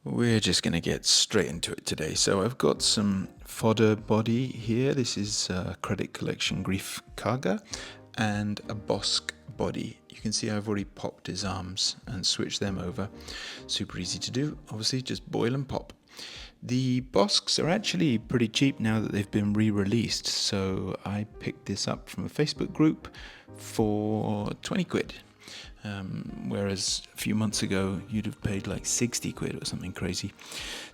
We're just going to get straight into it today. So I've got some fodder body here. This is Credit Collection Greef Karga and a Bossk body. You can see I've already popped his arms and switched them over. Super easy to do. Obviously, just boil and pop. The Bosks are actually pretty cheap now that they've been re-released. So I picked this up from a Facebook group for 20 quid. Whereas a few months ago you'd have paid like 60 quid or something crazy.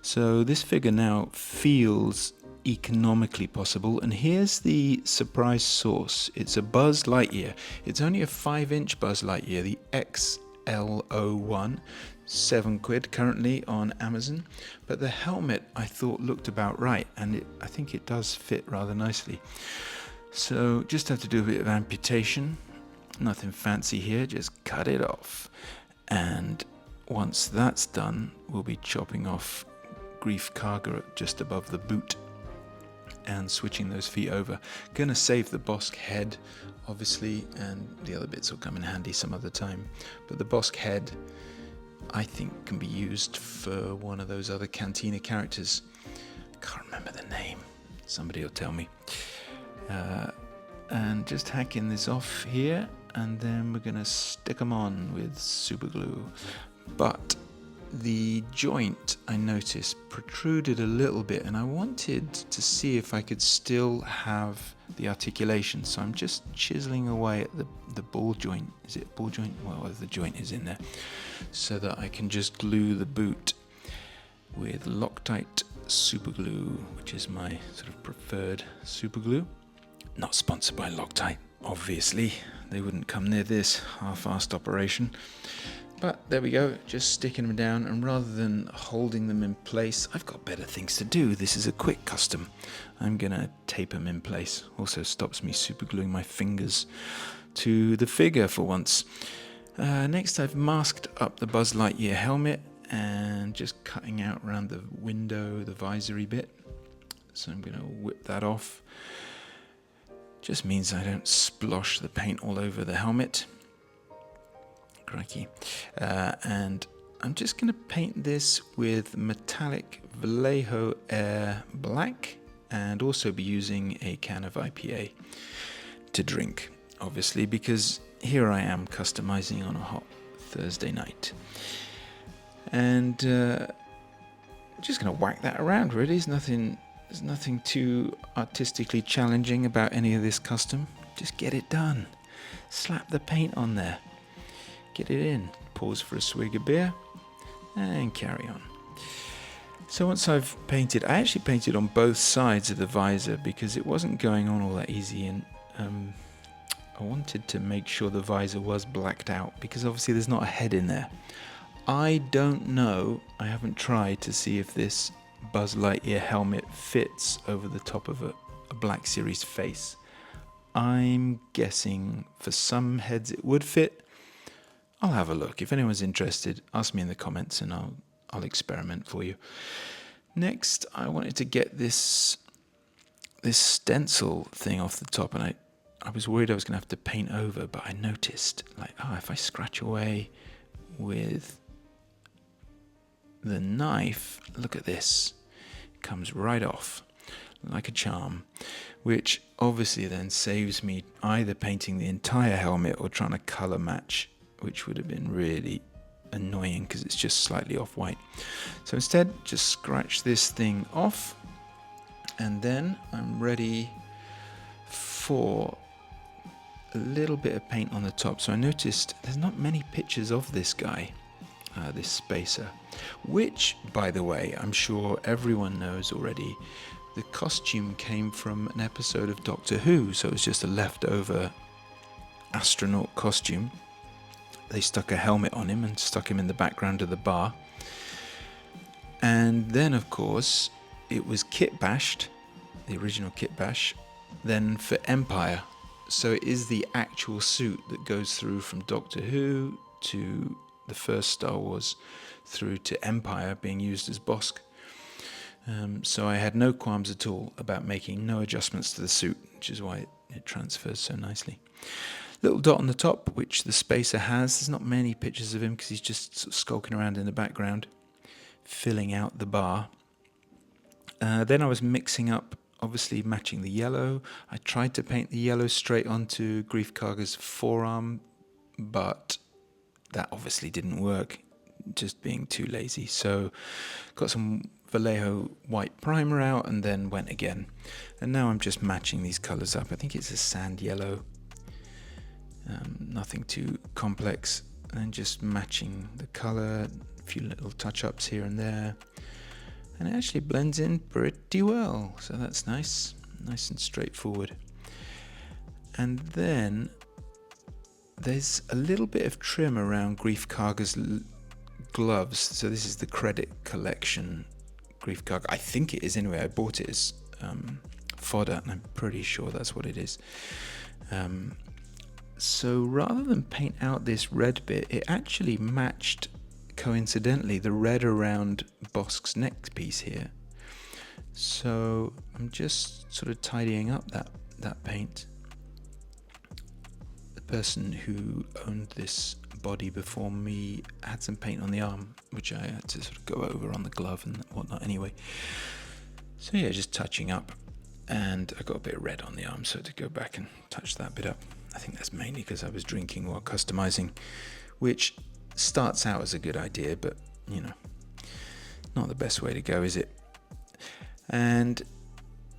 So this figure now feels economically possible, and here's the surprise source. It's a Buzz Lightyear. It's only a 5-inch Buzz Lightyear, the XL01, 7 quid currently on Amazon, but the helmet I thought looked about right, and I think it does fit rather nicely. So just have to do a bit of amputation. Nothing fancy here, just cut it off. And once that's done, we'll be chopping off Greef Karga just above the boot and switching those feet over. Gonna save the Bossk head, obviously, and the other bits will come in handy some other time. But the Bossk head, I think, can be used for one of those other Cantina characters. Can't remember the name. Somebody will tell me. And just hacking this off here, and then we're going to stick them on with super glue. But the joint, I noticed, protruded a little bit, and I wanted to see if I could still have the articulation. So I'm just chiseling away at the ball joint. Is it ball joint? Well, the joint is in there. So that I can just glue the boot with Loctite super glue, which is my sort of preferred super glue. Not sponsored by Loctite, obviously. They wouldn't come near this half-assed operation. But there we go, just sticking them down, and rather than holding them in place, I've got better things to do. This is a quick custom. I'm gonna tape them in place. Also stops me super gluing my fingers to the figure for once. Next, I've masked up the Buzz Lightyear helmet and just cutting out around the window, the visory bit. So I'm gonna whip that off. Just means I don't splosh the paint all over the helmet. Crikey. And I'm just going to paint this with metallic Vallejo Air Black, and also be using a can of IPA to drink, obviously, because here I am customizing on a hot Thursday night. And just going to whack that around, really. There's nothing too artistically challenging about any of this custom. Just get it done. Slap the paint on there. Get it in. Pause for a swig of beer. And carry on. So once I've painted, I actually painted on both sides of the visor because it wasn't going on all that easy, and I wanted to make sure the visor was blacked out because obviously there's not a head in there. I don't know. I haven't tried to see if this Buzz Lightyear helmet fits over the top of a Black Series face. I'm guessing for some heads it would fit. I'll have a look. If anyone's interested, ask me in the comments and I'll experiment for you. Next, I wanted to get this stencil thing off the top, and I was worried I was going to have to paint over, but I noticed, if I scratch away with the knife, look at this, it comes right off like a charm, which obviously then saves me either painting the entire helmet or trying to color match, which would have been really annoying because it's just slightly off white. So instead, just scratch this thing off, and then I'm ready for a little bit of paint on the top. So I noticed there's not many pictures of this guy, this spacer, which, by the way, I'm sure everyone knows already. The costume came from an episode of Doctor Who, so it was just a leftover astronaut costume. They stuck a helmet on him and stuck him in the background of the bar. And then, of course, it was kit bashed, the original kit bash, then for Empire. So it is the actual suit that goes through from Doctor Who to the first Star Wars through to Empire being used as Bossk. So I had no qualms at all about making no adjustments to the suit, which is why it transfers so nicely. Little dot on the top, which the spacer has. There's not many pictures of him because he's just sort of skulking around in the background. filling out the bar. Then I was mixing up, obviously matching the yellow. I tried to paint the yellow straight onto Greef Karga's forearm, but that obviously didn't work, just being too lazy. So got some Vallejo white primer out and then went again. And now I'm just matching these colours up. I think it's a sand yellow, nothing too complex. And just matching the colour, a few little touch-ups here and there. And it actually blends in pretty well, so that's nice and straightforward. And then there's a little bit of trim around Greef Karga's gloves. So this is the Credit Collection Greef Karga. I think it is anyway. I bought it as fodder, and I'm pretty sure that's what it is. So rather than paint out this red bit, it actually matched, coincidentally, the red around Bossk's neck piece here. So I'm just sort of tidying up that paint. The person who owned this body before me had some paint on the arm, which I had to sort of go over on the glove and whatnot anyway. So yeah, just touching up. And I got a bit of red on the arm, so to go back and touch that bit up. I think that's mainly because I was drinking while customizing, which starts out as a good idea, but you know, not the best way to go, is it? And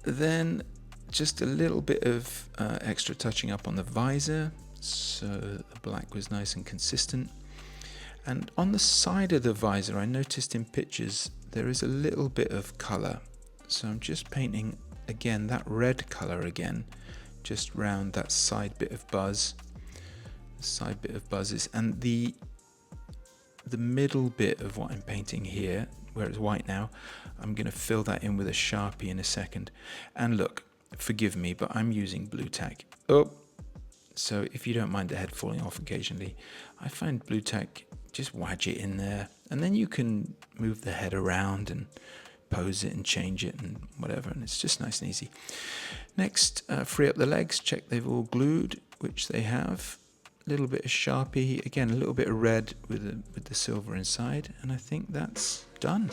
then just a little bit of extra touching up on the visor, so the black was nice and consistent. And on the side of the visor, I noticed in pictures there is a little bit of color, so I'm just painting again that red color again, just round that side bit of buzz. The side bit of buzzes, and the middle bit of what I'm painting here, where it's white now, I'm going to fill that in with a Sharpie in a second. And look, forgive me, but I'm using blue tack. Oh, so if you don't mind the head falling off occasionally, I find blue tack, just wedge it in there, and then you can move the head around and pose it and change it and whatever, and it's just nice and easy. Next, free up the legs, check they've all glued, which they have. A little bit of Sharpie, again a little bit of red with the silver inside, and I think that's done.